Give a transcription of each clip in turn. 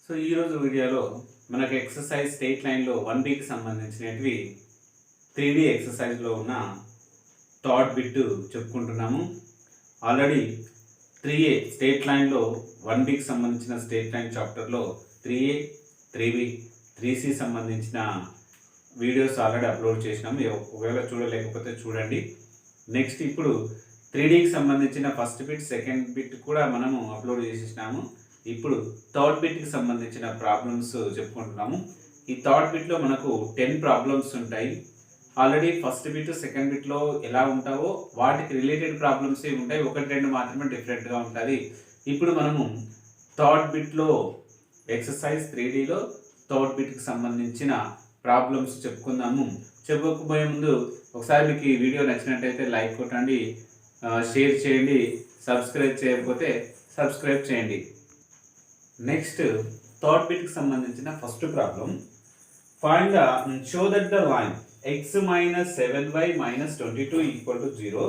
So ఈరోజు వీడియోలో మనకు ఎక్సర్సైజ్ స్ట్రెయిట్ లైన్లో 1Bకి సంబంధించినవి 3D ఎక్సర్సైజ్లో ఉన్న థర్డ్ బిట్ చెప్పుకుంటున్నాము. ఆల్రెడీ 3A స్ట్రెయిట్ లైన్లో 1Bకి సంబంధించిన స్ట్రెయిట్ లైన్ చాప్టర్లో 3A 3B 3C సంబంధించిన వీడియోస్ ఆల్రెడీ అప్లోడ్ చేసినాము. ఒకవేళ చూడలేకపోతే చూడండి. నెక్స్ట్ ఇప్పుడు 3Dకి సంబంధించిన ఫస్ట్ బిట్ సెకండ్ బిట్ కూడా మనము అప్లోడ్ చేసేసినాము. ఇప్పుడు థర్డ్ బిట్కి సంబంధించిన ప్రాబ్లమ్స్ చెప్పుకుంటున్నాము. ఈ థర్డ్ బిట్లో మనకు 10 ప్రాబ్లమ్స్ ఉంటాయి. ఆల్రెడీ ఫస్ట్ బిట్ సెకండ్ బిట్లో ఎలా ఉంటావో వాటికి రిలేటెడ్ ప్రాబ్లమ్స్ ఉంటాయి, ఒకటి రెండు మాత్రమే డిఫరెంట్గా ఉంటుంది. ఇప్పుడు మనము థర్డ్ బిట్లో ఎక్సర్సైజ్ 3Dలో థర్డ్ బిట్కి సంబంధించిన ప్రాబ్లమ్స్ చెప్పుకుందాము. చెప్పుకోబోయే ముందు ఒకసారి మీకు ఈ వీడియో నచ్చినట్టయితే లైక్ కొట్టండి, షేర్ చేయండి, సబ్స్క్రైబ్ చేయకపోతే సబ్స్క్రైబ్ చేయండి. నెక్స్ట్ థర్డ్ బిట్కి సంబంధించిన first problem, find show that the line x minus 7y minus 22 equal to 0,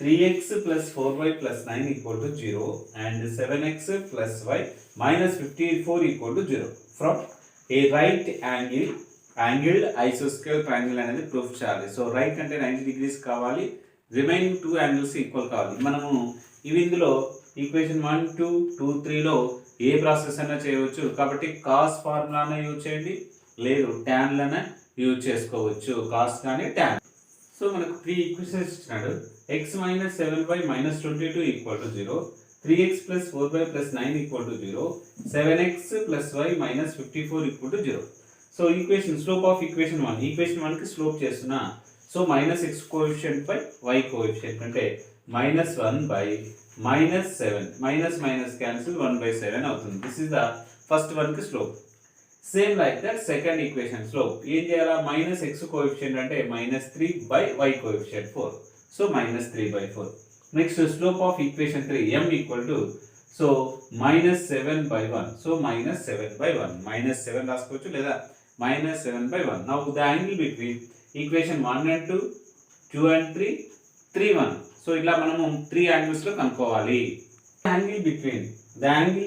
3x plus 4y plus 9 equal to 0 and 7x plus y minus 54 equal to 0 from a right angled isosceles triangle అనేది proof చేయాలి. So right అంటే 90 degrees కావాలి, remaining 2 angles equal కావాలి. మనము ఇవి ఇందులో equation 1, 2, 2, 3లో ఏ process అయినా చేయవచ్చు. కాబట్టి కాస్ ఫార్ములానే యూజ్ చేయండి, లేదు ట్యాన్లనే యూజ్ చేసుకోవచ్చు, కాస్ కానీ ట్యాన్. సో మనకు 3 ఈక్వేషన్స్ ఇచ్చినాడు. x minus 7y minus 22 equal to 0, 3x plus 4y plus 9 equal to 0, 7x plus y minus 54 equal to 0. So equation slope of equation 1, equation 1కి slope చేస్తున్నా. So minus x coefficient by y coefficient అంటే -1 by -7, minus minus cancel 1/7 అవుతుంది. This is the first వన్కి slope. Same like that second equation slope ఏం చేయాలా, -x coefficient అంటే -3 by y coefficient 4, so -3/4. Next slope of equation 3 m equal to so -7/1, so -7/1, -7 రాసుకోవచ్చు లేదా -7/1. Now the angle between equation 1 and 2, 2 and 3, 3, 1. So ఇట్లా మనము 3 యాంగిల్స్లో కనుక్కోవాలి. Angle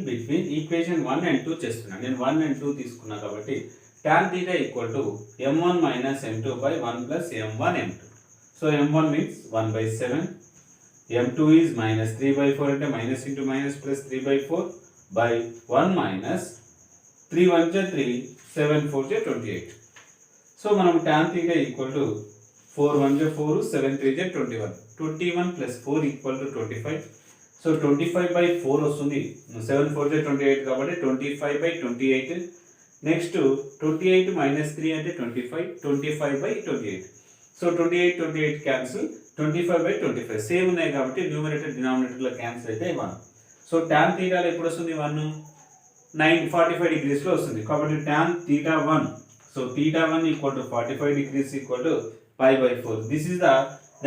between equation 1 and 2 చేస్తున్నాను. నేను 1 and 2 తీసుకున్నా కాబట్టి tan theta equal to m1 minus m2 by 1 plus m1 m2. So m1 means 1/7, m2 is -3/4 అంటే minus into minus plus 3/4 by 1 minus 3 1 3, 7 4 28. So మనం tan theta equal to 4 1 4, 7 3 21, 21 plus 4 equal to 25. So 25/4 వస్తుంది, 7 4 28 కాబట్టి 25/28. Next 28 - 3 అంటే 25, 25/28. So 28 28 cancel, 25/25 same ఉన్నాయి కాబట్టి numerator డినామినేటర్లో cancel అయితే 1. So tan థీటాలో ఎప్పుడు వస్తుంది 1, 45 degreesలో వస్తుంది. కాబట్టి tan theta 1, so theta 1 equal to 45 degrees equal to π/4. This is the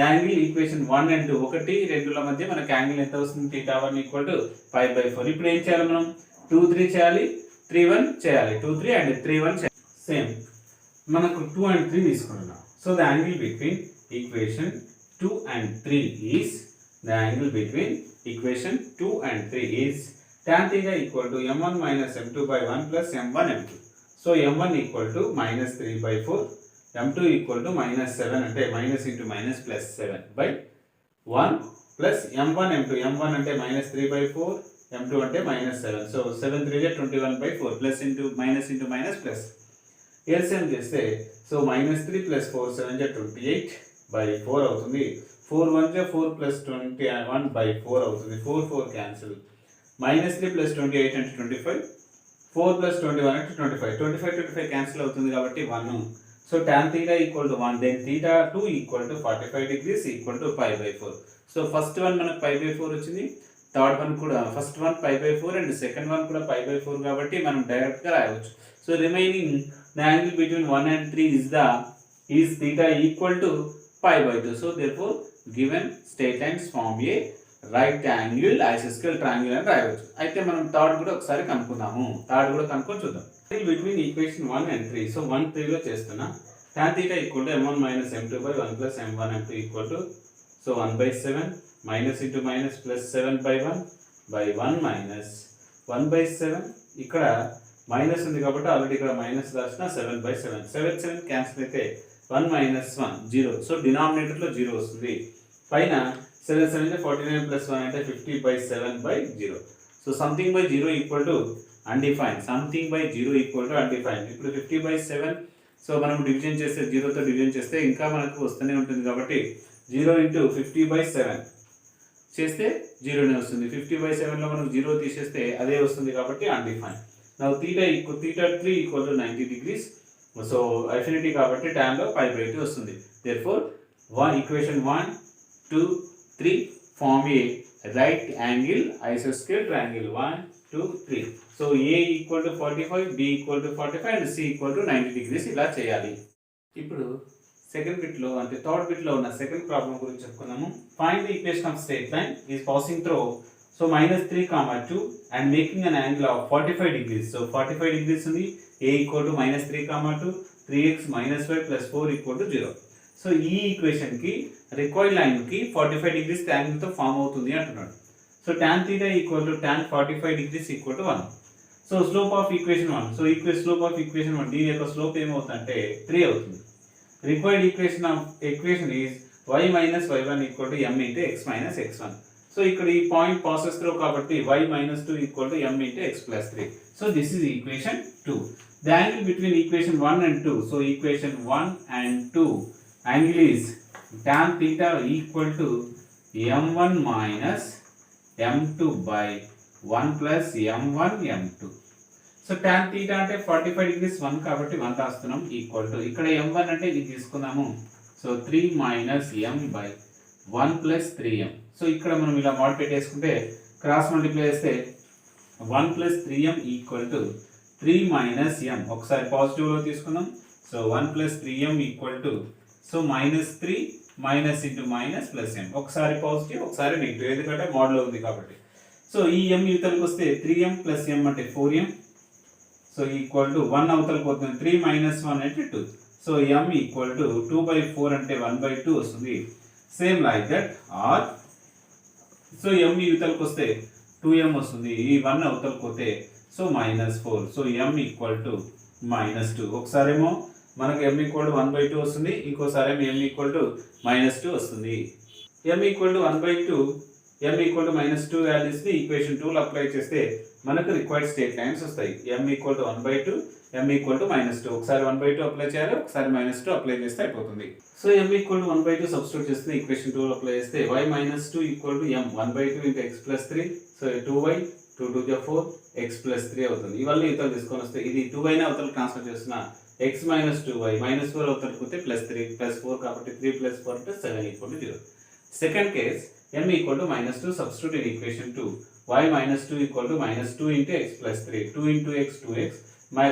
angle equation 1 and 2, 1 2ల మధ్య మనకి యాంగిల్ ఎంత వస్తుంది, theta 1 equal to π/4. ఇప్పుడు ఏం చేయాలి, మనం 2 3 చేయాలి, 3 1 చేయాలి, 2 3 and 3 1 చేయాలి. సేమ్ మనకు 2 and 3 తీసుకుంటున్నాం. So the angle between equation 2 and 3 is tan theta equal to m1 minus m2 by 1 plus m1 m2. So m1 equal to -3/4, m2 equal to -7 అంటే minus into minus plus 7 by 1 plus m1 m2, m1 అంటే -3/4, m2 అంటే -7. So 7 3 21/4 plus into minus plus LCM చేస్తే so -3 plus 4 7 28/4 అవుతుంది. 4 1 4 plus 21/4 అవుతుంది. 4 4 cancel, -3 plus 28 అంటే 25, 4 plus 21 అంటే 25, 25 cancel అవుతుంది కాబట్టి 1. So tan theta equal to 1, then theta 2 equal to 45 degrees equal to π/4. So first one మనకు π/4 వచ్చింది, థర్డ్ వన్ కూడా first one π/4 and second one కూడా π/4 కాబట్టి మనం డైరెక్ట్గా రాయవచ్చు. So remaining the angle between 1 and 3 is theta equal to π/2. So therefore given straight lines form a right angled isosceles triangle అని రాయవచ్చు. అయితే మనం థర్డ్ కూడా ఒకసారి కనుక్కుందాము, థర్డ్ కూడా కనుక్కొని చూద్దాం. బిట్వీన్ ఈక్వేషన్ 1 and 3, సో 1 3లో చేస్తున్నా. tan theta equal to m1 minus m2 by 1 plus m1 m2 equal to so 1/7 minus into minus plus 7/1 by 1 minus 1/7. ఇక్కడ మైనస్ ఉంది కాబట్టి ఆల్రెడీ ఇక్కడ మైనస్ రాసిన 7/7. 7 క్యాన్సిల్ అయితే 1 - 1 0. సో డినామినేటర్లో 0 వస్తుంది. పైన 7 7 49 + 1 అంటే 50/7/0. So something by 0 equal to undefined. Something by 0 equal to undefined. ఇప్పుడు 50/7 సో మనం డివిజన్ చేస్తే 0తో డివిజన్ చేస్తే ఇంకా మనకు వస్తూనే ఉంటుంది కాబట్టి 0 × 50/7 చేస్తే 0నే వస్తుంది. 50/7లో మనం 0 తీసేస్తే అదే వస్తుంది కాబట్టి undefined. Now θ3 = 90 degrees. So infinity కాబట్టి tan లో π/2 వస్తుంది. therefore equation 1 2 3 form a right angle isosceles triangle. 1 2 3. So a = 45, b = 45 and c = 90 degrees. ఇలా చేయాలి. ఇప్పుడు సెకండ్ బిట్లో అంటే థర్డ్ బిట్లో ఉన్న సెకండ్ ప్రాబ్లం గురించి చెప్పుకుందాము. Find the equation of straight line is passing through so -3, 2 and making an angle of 45 degrees. So 45 degrees ఉంది. a = -3, 2 3x - y + 4 = 0. So ఈ equation కి రిక్వైర్డ్ లైన్ కి 45 degrees యాంగిల్ తో form అవుతుంది అంటున్నాడు. So tan θ = tan 45 degrees = 1. So slope of equation 1. So slope of equation 1 దీని యొక్క slope ఏమవుతుందంటే 3 అవుతుంది. Required equation is y - y1 = m × x - x1. So ఇక్కడ ఈ పాయింట్ పాసెస్ త్రూ కాబట్టి y - 2 = m × x + 3. So this is equation 2. The angle between equation 1 and 2. So equation 1 and 2 angle is tan θ = m1 - m2/1 + m1 m2. So tan θ అంటే 45 degrees 1 కాబట్టి 1 రాస్తున్నాం equal to ఇక్కడ m1 అంటే ఇది తీసుకున్నాము. So 3 - m/1 + 3m. So ఇక్కడ మనం ఇలా మోడిఫై చేసుకుంటే క్రాస్ మల్టిప్లై చేస్తే 1 + 3m = 3 - m. ఒకసారి పాజిటివ్ లో తీసుకుందాం. So 1 + 3m = so -3 - into - + m. ఒకసారి పాజిటివ్ ఒకసారి నెగిటివ్ ఎందుకంటే మోడల్ ఉంది కాబట్టి. సో ఈ m ఇవతలకు వస్తే 3m + m అంటే 4m. సో ఈక్వల్ టు 1 అవతలకు పోతుంది 3 - 1 అంటే 2. సో m = 2/4 అంటే 1/2 వస్తుంది. Same like that or so m ఇవతలకు వస్తే 2m వస్తుంది. ఈ 1 అవతలకు పోతే సో -4. So m = -2. ఒకసారేమో మనకు m = 1/2 వస్తుంది. ఇంకోసారి m -2 వస్తుంది. m = 1/2 m = -2 వాల్యూస్ ని ఈక్వేషన్ 2 లో అప్లై చేస్తే మనకు రిక్వైర్డ్ స్ట్రెయిట్ లైన్స్ వస్తాయి. m = 1/2 m = -2. ఒకసారి 1/2 అప్లై చేయాలి ఒకసారి -2 అప్లై చేస్తే అయిపోతుంది. సో m = 1/2 సబ్స్టిట్యూట్ చేస్తే ఈక్వేషన్ 2 లో అప్లై చేస్తే y - 2 = m 1/2 × x + 3. So 2y 2 2 = 4 x + 3 అవుతుంది. ఇవన్నీ ఇతలు తీసుకొని వస్తే ఇది 2y ని అవతల ట్రాన్స్ఫర్ చేస్తున్నా x - 2y -4 అవతలకు పోతే +3 + 4 కాబట్టి 3 + 4 అంటే 7 = 0. Second case m = -2 substitute in equation 2. y - 2 = -2 × x + 3 2 × x 2x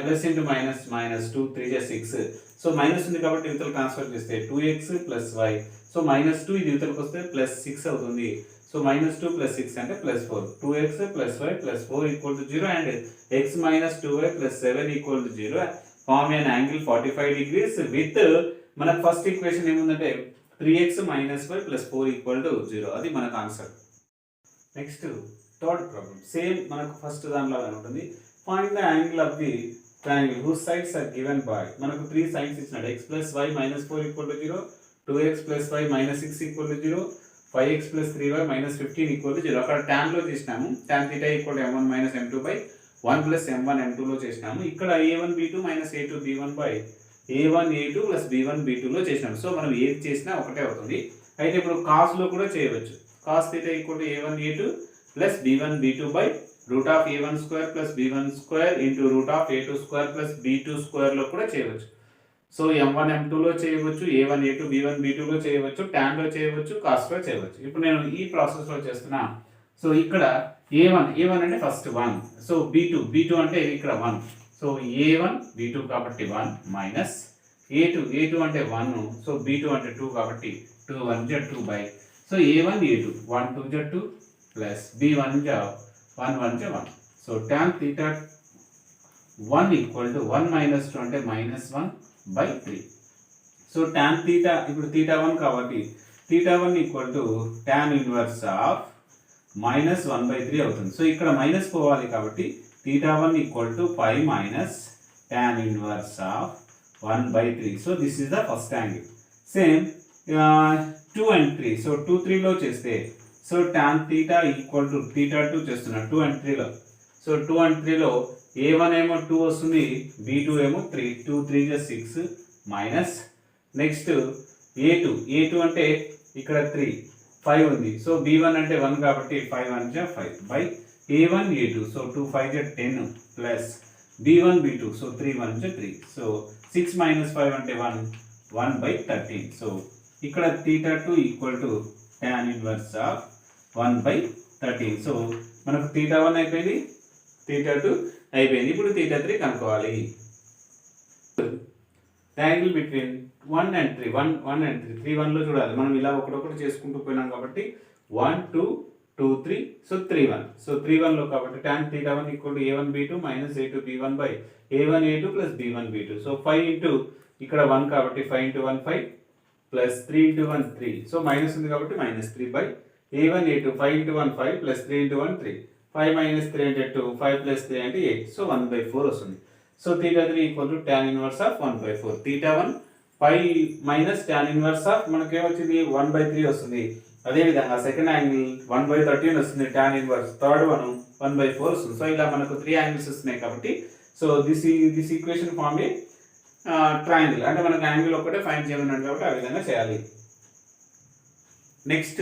plus into minus -2 3 = 6. So minus ఉంది కాబట్టి ఇవతలకు ట్రాన్స్ఫర్ చేస్తే 2x + y. సో -2 ఇది ఇవతలకు వస్తే +6 అవుతుంది. సో -2 + 6 అంటే +4. 2x + y + 4 = 0 and x - 2y + 7 = 0. Form an angle 45 degrees with మనకు ఫస్ట్ ఈక్వేషన్ ఏముందంటే 3x - y + 4 = 0. అది మనకు answer. Next third problem same మనకు ఫస్ట్ దానిలాగానే ఉంటుంది. Find the angle of the triangle whose sides are given by మనకు 3 sides ఇచ్చినాడు. x + y - 4 = 0, 2x + y - 6 = 0, 5x + 3y - 15 = 0. అక్కడ tan లో చేసినాము. tan θ = m1 - m2/1 + m1 m2 లో చేసినాము. ఇక్కడ a1 b2 - a2 b1/a1 a2 + b1 b2 లో చేసినాము. సో మనం ఏది చేసినా ఒకటే అవుతుంది. అయితే ఇప్పుడు cos లో కూడా చేయవచ్చు. cos θ = a1 a2 + b1 b2/√a1² + b1² × √a2² + b2² లో కూడా చేయవచ్చు. సో m1 m2 లో చేయవచ్చు, a1 a2 b1 b2 లో చేయవచ్చు, tan లో చేయవచ్చు, cos లో చేయవచ్చు. ఇప్పుడు నేను ఈ ప్రాసెస్ లో చేస్తున్నా. సో ఇక్కడ a1 అంటే ఫస్ట్ 1. సో b2 అంటే ఇక్కడ 1. సో a1 b2 కాబట్టి 1 మైనస్ a2 అంటే 1. సో b2 అంటే 2 కాబట్టి 2 1 = 2 so a1 a2 1 2 = 2 plus b1 = 1 1 = 1. So tan θ 1 = 1 - 2 అంటే -1/3. సో tan θ ఇప్పుడు θ1 కాబట్టి θ1 = tan 1 ఆఫ్ -1/3 అవుతుంది. సో ఇక్కడ మైనస్ పోవాలి కాబట్టి θ1 equal to pi minus tan inverse of 1/3. So this is the first angle. Same 2 and 3. So 2, 3 లో చేస్తే so tan theta equal to θ2 చేస్తున్నా 2 and 3 లో. సో 2 and 3 లో a1 ఏమో 2 వస్తుంది, b2 ఏమో 3. 2, 3 గా 6 మైనస్ నెక్స్ట్ a2 అంటే ఇక్కడ 3, 5 ఉంది. సో b1 అంటే 1 కాబట్టి 5 1 జా 5 బై a1 a2. సో 2 5 జా 10 ప్లస్ b1 b2. సో 3 1 జా 3. సో 6 మైనస్ 5 అంటే 1/13. సో ఇక్కడ θ2 equal to tan inverse of 1/13. So మనకు θ1 అయిపోయింది, θ2 అయిపోయింది. ఇప్పుడు θ3 కనుక్కోవాలి. ట్రయాంగిల్ బిట్వీన్ 1 and 3, 1 and 3, 3 1 లో చూడాలి. మనం ఇలా ఒకటొకటి చేసుకుంటూ పోయినాం కాబట్టి 1 2 2 3. సో 3 1. సో 3 1 లో కాబట్టి tan θ1 equal to a1 b2 minus a2 b1 by a1 a2 plus b1 b2. So 5 into ఇక్కడ 1 కాబట్టి 5 into 1 5 plus 3 into 1 3. So minus ఉంది కాబట్టి minus 3 by a1 a2. 5 into 1 5 plus 3 into 1 3. 5 minus 3 అంటే 2, 5 plus 3 అంటే 8. So 1/4 వస్తుంది. So θ3 equal to tan inverse of 1/4. θ1 పై minus tan inverse of మనకి ఏమొచ్చింది 1/3 వస్తుంది. అదేవిధంగా సెకండ్ యాంగిల్ 1/13 వస్తుంది, tan ఇన్వర్స్. థర్డ్ వన్ 1/4 వస్తుంది. సో ఇలా మనకు 3 యాంగిల్స్ వస్తున్నాయి కాబట్టి so this equation form a triangle. అంటే మనకు యాంగిల్ ఒకటే ఫైండ్ చేయమన్నాడు కాబట్టి ఆ విధంగా చేయాలి. Next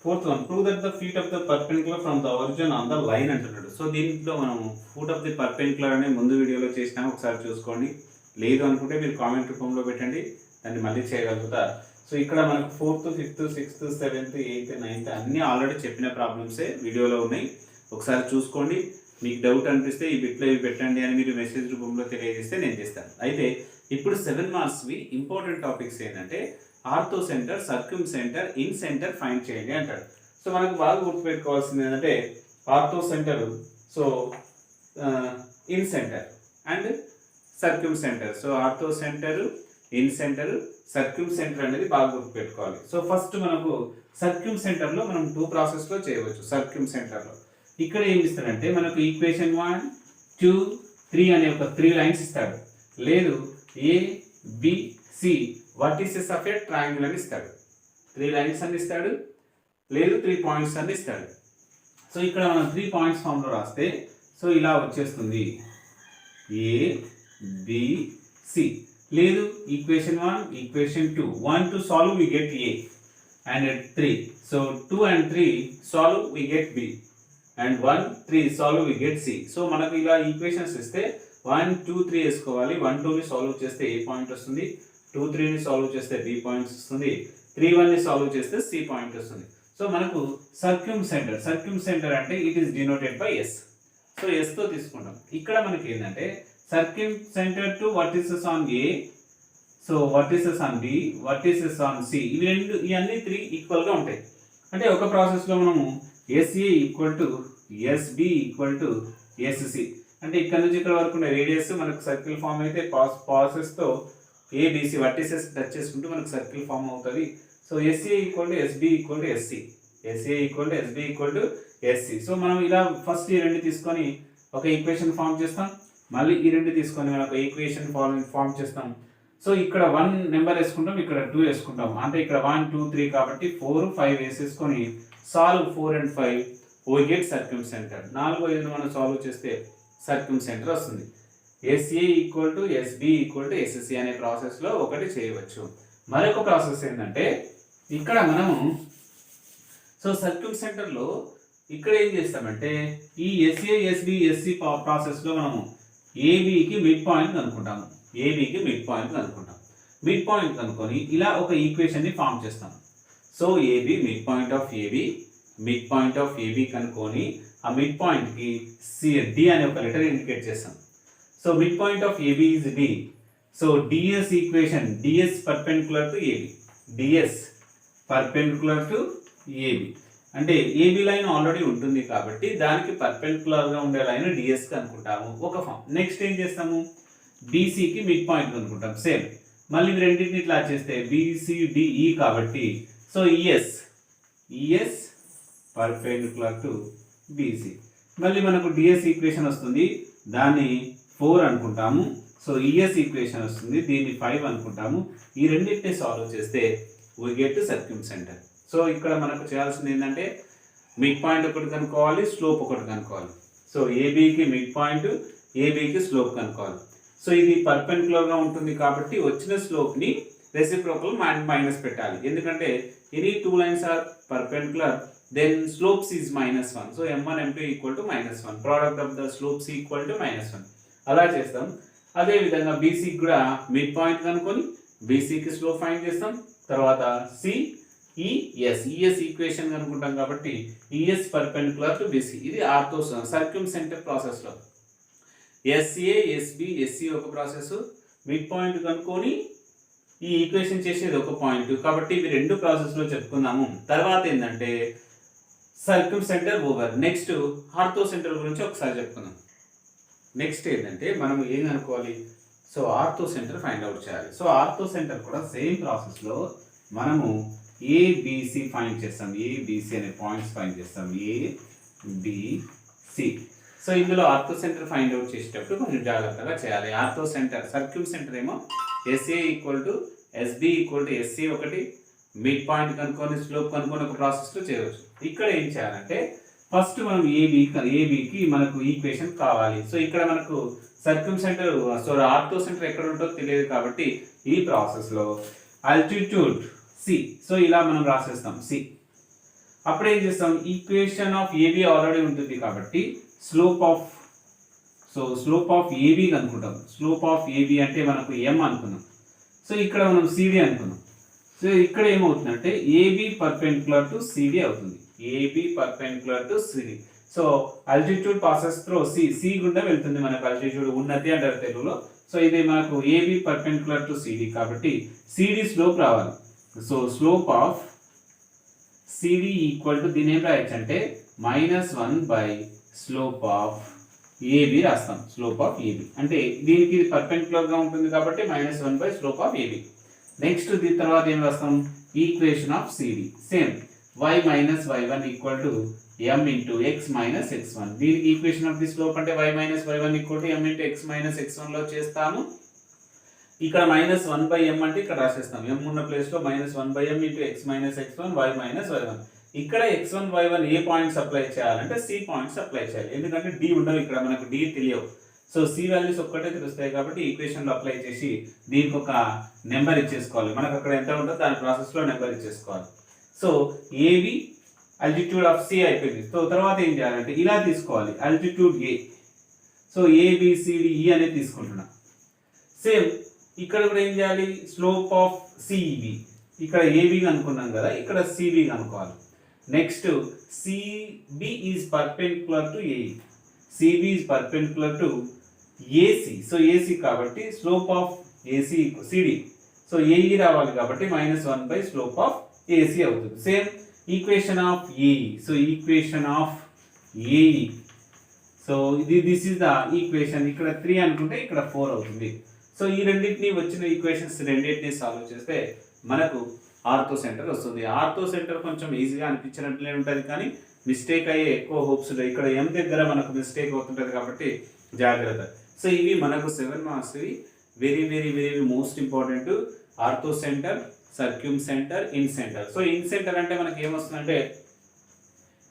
fourth one, prove that the feet of the perpendicular from the origin on the line అంటున్నాడు. సో దీంట్లో మనం ఫూట్ ఆఫ్ ది పర్పెండిక్యులర్ అనే ముందు వీడియోలో చేసినాము, ఒకసారి చూసుకోండి. లేదు అనుకుంటే మీరు కామెంట్ రూపంలో పెట్టండి, దాన్ని మళ్ళీ చేయగలుగుతారు. సో ఇక్కడ మనకు 4th 5th 6th 7th 8th 9th అన్నీ ఆల్రెడీ చెప్పిన ప్రాబ్లమ్సే వీడియోలో ఉన్నాయి, ఒకసారి చూసుకోండి. మీకు డౌట్ అనిపిస్తే ఈ బిట్లో ఇవి పెట్టండి అని మీరు మెసేజ్ రూపంలో తెలియజేస్తే నేను చేస్తాను. అయితే ఇప్పుడు 7 మార్క్స్వి ఇంపార్టెంట్ టాపిక్స్ ఏంటంటే orthocentre, circumcentre, incentre find చేయండి అంటాడు. సో మనకు బాగా గుర్తుపెట్టుకోవాల్సింది ఏంటంటే orthocentre, so incentre and circumcentre. So orthocentre, incentre, circumcentre అనేది బాగా గుర్తుపెట్టుకోవాలి. సో ఫస్ట్ మనకు సర్క్యూమ్ సెంటర్లో మనం 2 ప్రాసెస్లో చేయవచ్చు. సర్క్యూమ్ సెంటర్లో ఇక్కడ ఏం ఇస్తాడంటే మనకు ఈక్వేషన్ 1 2 3 అనే ఒక 3 లైన్స్ ఇస్తాడు, లేదు A B C vertices of a triangle అని ఇస్తాడు. 3 లైన్స్ అని ఇస్తాడు, లేదు 3 పాయింట్స్ అని ఇస్తాడు. సో ఇక్కడ మనం 3 పాయింట్స్ ఫామ్లో రాస్తే సో ఇలా వచ్చేస్తుంది ఏ బి సి, లేదు equation 1 equation 2. 1 to solve we get a and 3. So 2 and 3 solve we get b and 1 3 solve we get c. So మనకు ఇలా ఈక్వేషన్స్ ఇస్తే 1 2 3 వేసుకోవాలి. 1 2 ని సాల్వ్ చేస్తే a పాయింట్ వస్తుంది, 2 3 ని సాల్వ్ చేస్తే b పాయింట్స్ వస్తుంది, 3 1 ని సాల్వ్ చేస్తే c పాయింట్ వస్తుంది. సో మనకు సర్క్యూమ్ సెంటర్ అంటే it is denoted by s. So s తో తీసుకుంటాం. ఇక్కడ మనకి ఏంటంటే circumcentre to vertices on a, so vertices on b, vertices on c. ఇవన్నీ 3 ఈక్వల్ గా ఉంటాయి. అంటే ఒక ప్రాసెస్ లో మనము SA equal to SB equal to SC. అంటే ఇక్కడ నుంచి ఇక్కడ వరకు ఉన్న రేడియస్ మనకు సర్కిల్ ఫామ్ అయితే ప్రాసెస్ తో ABC వర్టిసెస్ టచ్ చేసుకుంటూ మనకు సర్కిల్ ఫామ్ అవుతుంది. So SA equal to SB equal to SC, SA equal to SB equal to SC. So మనం ఇలా ఫస్ట్ ఈ రెండు తీసుకొని ఒక ఈక్వేషన్ ఫామ్ చేస్తాం, మళ్ళీ ఈ రెండు తీసుకొని మనం ఒక ఈక్వేషన్ ఫామ్ చేస్తాం. సో ఇక్కడ 1 నెంబర్ వేసుకుంటాం, ఇక్కడ 2 వేసుకుంటాం. అంటే ఇక్కడ 1 2 3 కాబట్టి 4 5 వేసేసుకొని solve 4 and 5 we get circumcentre. 4 5 మనం సాల్వ్ చేస్తే సర్క్యూమ్ సెంటర్ వస్తుంది. SA equal to SB equal to SC అనే ప్రాసెస్లో ఒకటి చేయవచ్చు. మరొక ప్రాసెస్ ఏంటంటే ఇక్కడ మనము సో సర్క్యూమ్ సెంటర్లో ఇక్కడ ఏం చేస్తామంటే ఈ SA SB SC ప్రాసెస్లో మనము ఏబికి మిడ్ పాయింట్ అనుకుంటాము. మిడ్ పాయింట్ అనుకొని ఇలా ఒక ఈక్వేషన్ని ఫామ్ చేస్తాం. So AB mid point of AB కనుక్కొని ఆ మిడ్ పాయింట్కి డి అనే ఒక లెటర్ ఇండికేట్ చేస్తాం. So mid point of AB is D. So DS equation, DS perpendicular to AB, అంటే ఏబి లైన్ ఆల్రెడీ ఉంటుంది కాబట్టి దానికి పర్పెండిక్యులర్గా ఉండే లైన్ డిఎస్ అనుకుంటాము ఒక ఫామ్. నెక్స్ట్ ఏం చేస్తాము, బీసీకి మిడ్ పాయింట్ అనుకుంటాం. సేమ్ మళ్ళీ రెండింటిని ఇట్లా చేస్తే BCDE కాబట్టి so ES perpendicular to BC. మళ్ళీ మనకు డిఎస్ ఈక్వేషన్ వస్తుంది, దాన్ని 4 అనుకుంటాము. సో ఈఎస్ ఈక్వేషన్ వస్తుంది, దీన్ని 5 అనుకుంటాము. ఈ రెండింటిని సాల్వ్ చేస్తే we get circumcentre. So ఇక్కడ మనకు చేయాల్సింది ఏంటంటే మిడ్ పాయింట్ ఒకటి కనుక్కోవాలి, స్లోప్ ఒకటి కనుక్కోవాలి. సో ఏబీకి మిడ్ పాయింట్, ఏబీకి స్లోప్ కనుక్కోవాలి. సో ఇది పర్పెండిక్యులర్గా ఉంటుంది కాబట్టి వచ్చిన స్లోప్ని రెసిప్రోకల్ మైనస్ పెట్టాలి. ఎందుకంటే any two lines are perpendicular then slopes is -1. So m1 m2 equal to -1, product of the slopes equal to -1. అలా చేస్తాం. అదేవిధంగా బీసీకి కూడా మిడ్ పాయింట్ కనుక్కొని బీసీకి స్లోప్ ఫైండ్ చేస్తాం. తర్వాత ఈఎస్ ఈక్వేషన్ కనుక్కుంటాం కాబట్టి ఈఎస్ పర్పెండిక్యులర్ టు బీసీ. ఇది ఆర్థో సర్క్యూమ్ సెంటర్ ప్రాసెస్లో ఎస్ఏ ఎస్బి ఎస్సి ఒక ప్రాసెస్, మిడ్ పాయింట్ కనుక్కొని ఈ ఈక్వేషన్ చేసేది ఒక పాయింట్. కాబట్టి ఇవి రెండు ప్రాసెస్లో చెప్పుకుందాము. తర్వాత ఏంటంటే circumcentre over. Next orthocentre గురించి ఒకసారి చెప్పుకుందాం. నెక్స్ట్ ఏంటంటే మనం ఏం అనుకోవాలి, so orthocentre find out చేయాలి. సో ఆర్థో సెంటర్ కూడా సేమ్ ప్రాసెస్లో మనము ఏబిసి ఫైండ్ చేస్తాం. ఏబిసి అనే పాయింట్స్ ఫైండ్ చేస్తాం, ఏబిసి. సో ఇందులో ఆర్థో సెంటర్ ఫైండ్ అవుట్ చేసేటప్పుడు కొంచెం జాగ్రత్తగా చేయాలి. ఆర్థో సెంటర్ సర్క్యూమ్ సెంటర్ ఏమో S A equal to S B equal to S C ఒకటి, మిడ్ పాయింట్ కనుక్కొని స్లోప్ కనుక్కొని ఒక ప్రాసెస్లో చేయవచ్చు. ఇక్కడ ఏం చేయాలంటే ఫస్ట్ మనం ఏబికి మనకు ఈక్వేషన్ కావాలి. సో ఇక్కడ మనకు circumcentre, so ortho centre ఎక్కడ ఉంటుందో తెలియదు కాబట్టి ఈ ప్రాసెస్లో ఆల్టిట్యూడ్ సి, సో ఇలా మనం రాసేస్తాం సి. అప్పుడు ఏం చేస్తాం, ఈక్వేషన్ ఆఫ్ ఏబి ఆల్రెడీ ఉంటుంది కాబట్టి స్లోప్ ఆఫ్ ఏబి అనుకుంటాం. స్లోప్ ఆఫ్ ఏబి అంటే మనకు ఎం అనుకున్నాం. సో ఇక్కడ మనం సిడి అనుకున్నాం. సో ఇక్కడ ఏమవుతుందంటే ఏబి పర్పెండిక్యులర్ టు సిడి అవుతుంది. AB perpendicular to CD. So altitude passes through C గుండా వెళ్తుంది మనకు. ఆల్టిట్యూడ్ ఉన్నది అంటారు తెలుగులో. సో ఇది మనకు ఏబి పర్పెండిక్యులర్ టు సిడి కాబట్టి సిడి స్లోప్ రావాలి. So slope of CD equal to దీని ఏం రాయొచ్చు అంటే -1 బై స్లోప్ ఆఫ్ ఏబి రాస్తాం. స్లోప్ ఆఫ్ ఏబి అంటే దీనికి ఇది పర్పెండిక్యులర్గా ఉంటుంది కాబట్టి -1 by slope of AB. Next దీని తర్వాత ఏం రాస్తాం, equation of CD same y minus y1 equal to m into x minus x1. దీనికి ఈక్వేషన్ ఆఫ్ ది స్లోప్ అంటే y minus y1 equal to m into x minus x1 లో చేస్తాము. ఇక్కడ -1 by m అంటే ఇక్కడ రాసేస్తాం. m ఉన్న ప్లేస్లో -1 by m into x minus x1 y minus y1. ఇక్కడ x1 y1 ఏ పాయింట్స్ అప్లై చేయాలంటే c పాయింట్స్ అప్లై చేయాలి. ఎందుకంటే d ఉండవు ఇక్కడ, మనకు d తెలియవు. సో c వాల్యూస్ ఒక్కటే తెలుస్తాయి కాబట్టి ఈక్వేషన్లో అప్లై చేసి దీనికి ఒక నెంబర్ ఇచ్చేసుకోవాలి. మనకు అక్కడ ఎంత ఉంటుందో దాని ప్రాసెస్లో నెంబర్ ఇచ్చేసుకోవాలి. So A B altitude of C అయిపోయింది. సో తర్వాత ఏం చేయాలంటే ఇలా తీసుకోవాలి, ఆల్టిట్యూడ్ ఏ. సో ఏబిసిడిఈ అనేది తీసుకుంటున్నా. సేమ్ ఇక్కడ కూడా ఏం చేయాలి, స్లోప్ ఆఫ్ సిబి. ఇక్కడ ఏబి అనుకున్నాం కదా, ఇక్కడ సిబి అనుకోవాలి. Next C B is perpendicular to A E. C B is perpendicular to A C. So A C కాబట్టి slope of A C C D. So A E రావాలి కాబట్టి -1 బై స్లోప్ ఆఫ్ ఏసి అవుతుంది. Same equation of A E. So equation of A E. So this is the equation. ఇక్కడ 3 అనుకుంటే ఇక్కడ 4 అవుతుంది. So ఈ రెండింటిని వచ్చిన ఈక్వేషన్స్ రెండింటిని సాల్వ్ చేస్తే మనకు ఆర్థో సెంటర్ వస్తుంది. ఆర్థో సెంటర్ కొంచెం ఈజీగా అనిపించినట్లే ఉంటుంది కానీ మిస్టేక్ అయ్యే ఎక్కువ హోప్స్ ఉన్నాయి. ఇక్కడ m దగ్గర మనకు మిస్టేక్ అవుతుంటుంది కాబట్టి జాగ్రత్త. సో ఇవి మనకు 7 marks. Very very very most important. Orthocentre, circumcentre, incentre. So incentre అంటే మనకి ఏమొస్తుందంటే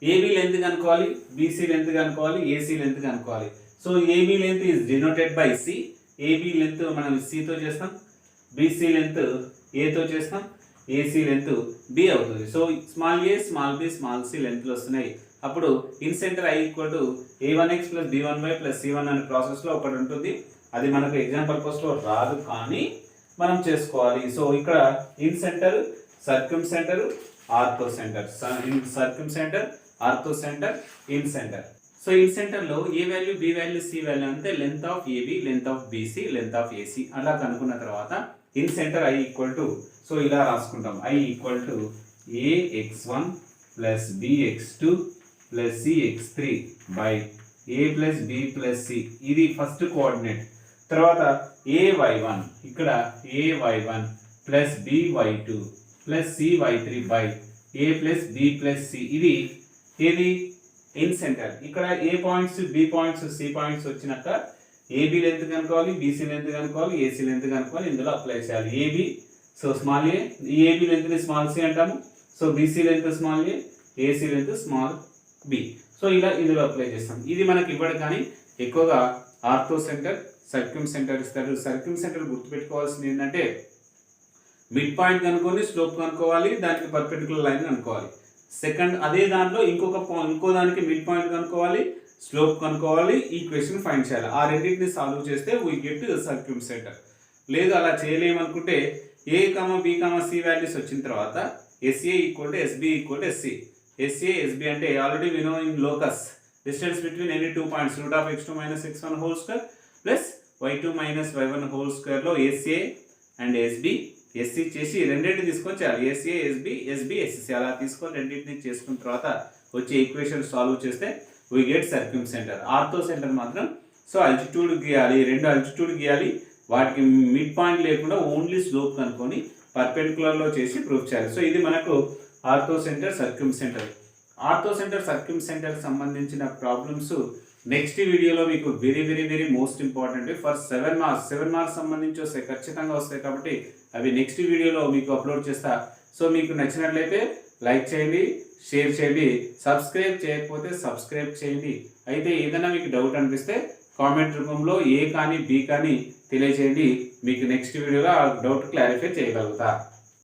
ఏబి లెంత్ కనుక్కోవాలి, బీసీ లెంత్ కనుక్కోవాలి, ఏసీ లెంత్ కనుక్కోవాలి. So A B length is denoted by C. A B length మనం సితో చేస్తాం, బీసీ లెంత్ ఏతో చేస్తాం, ఏసీ లెంత్ బి అవుతుంది. So small A, small B, small C లెంత్లు వస్తున్నాయి. అప్పుడు incentre I equal to a1x plus b1y plus c1 అనే ప్రాసెస్లో ఒకటి ఉంటుంది. అది మనకు ఎగ్జామ్ పర్పస్లో రాదు కానీ మనం చేసుకోవాలి. సో ఇక్కడ incentre, circumcentre, orthocentre. Circumcentre, orthocentre, incentre. So ఇన్ సెంటర్లో A value, B value, C value అంటే length of A B, length of B C, length of A C అలా కనుక్కున్న తర్వాత incentre I equal to, so ఇలా రాసుకుంటాం, I equal to ax1 plus bx2 plus cx3 by a plus b plus c. ఇది first coordinate. తర్వాత ay1 ఇక్కడ ay1 plus by2 plus cy3 by a plus b plus c. ఇది ఏది incentre. ఇక్కడ A points, B points, C points వచ్చినాక A B length కనుక్కోవాలి, B C length కనుక్కోవాలి, A C length కనుక్కోవాలి, ఇందులో అప్లై చేయాలి. ఏబి సో స్మాల్ ఏ, ఈ ఏబి లెంత్ని స్మాల్ సి అంటాము. So B C length small A, A C length small B. So ఇలా ఇందులో అప్లై చేస్తాం. ఇది మనకి ఇవ్వడు కానీ ఎక్కువగా ఆర్థో సెంటర్, సర్క్యూమ్ సెంటర్ ఇస్తారు. సర్క్యూమ్ సెంటర్ గుర్తుపెట్టుకోవాల్సింది ఏంటంటే మిడ్ పాయింట్ కనుక్కొని స్లోప్ కనుక్కోవాలి, దానికి పర్పెండిక్యులర్ లైన్ కనుక్కోవాలి. సెకండ్ అదే దాంట్లో ఇంకో దానికి మిడ్ పాయింట్ కనుక్కోవాలి, స్లోప్ కనుక్కోవాలి, ఈక్వేషన్ ఫైండ్ చేయాలి. ఆ రెండింటిని సాల్వ్ చేస్తే వీ గెట్ సర్క్యూమ్ సెంటర్. లేదు అలా చేయలేమనుకుంటే A comma B comma C values వచ్చిన తర్వాత S A equal to S B equal to S C. S A S B అంటే already we know in locus distance between any 2 points √(x2 - x1) whole square plus y2 - y1 whole square లో S A and S B. S C చేసి రెండింటిని తీసుకొని చేయాలి. SA SB, SB SC అలా తీసుకొని రెండింటిని చేసుకున్న తర్వాత వచ్చే ఈక్వేషన్ సాల్వ్ చేస్తే we get circumcentre. Orthocentre మాత్రం సో అల్టిట్యూడ్ గీయాలి, 2 అల్టిట్యూడ్ గీయాలి, వాటికి మిడ్ పాయింట్ లేకుండా ఓన్లీ స్లోప్ కనుక్కొని పర్పెండిక్యులర్లో చేసి ప్రూఫ్ చేయాలి. సో ఇది మనకు orthocentre, circumcentre. Orthocentre, circumcentre సంబంధించిన ప్రాబ్లమ్స్ నెక్స్ట్ వీడియోలో మీకు very very very most important for 7 marks సంబంధించి వస్తాయి, ఖచ్చితంగా వస్తాయి. కాబట్టి అవి నెక్స్ట్ వీడియోలో మీకు అప్లోడ్ చేస్తా. సో మీకు నచ్చినట్లయితే లైక్ చేయండి, షేర్ చేయండి, సబ్స్క్రైబ్ చేయకపోతే సబ్స్క్రైబ్ చేయండి. అయితే ఏదైనా మీకు డౌట్ అనిపిస్తే కామెంట్ రూపంలో ఏ కానీ బి కానీ తెలియజేయండి. మీకు నెక్స్ట్ వీడియోలో ఆ డౌట్ క్లారిఫై చేయగలుగుతా.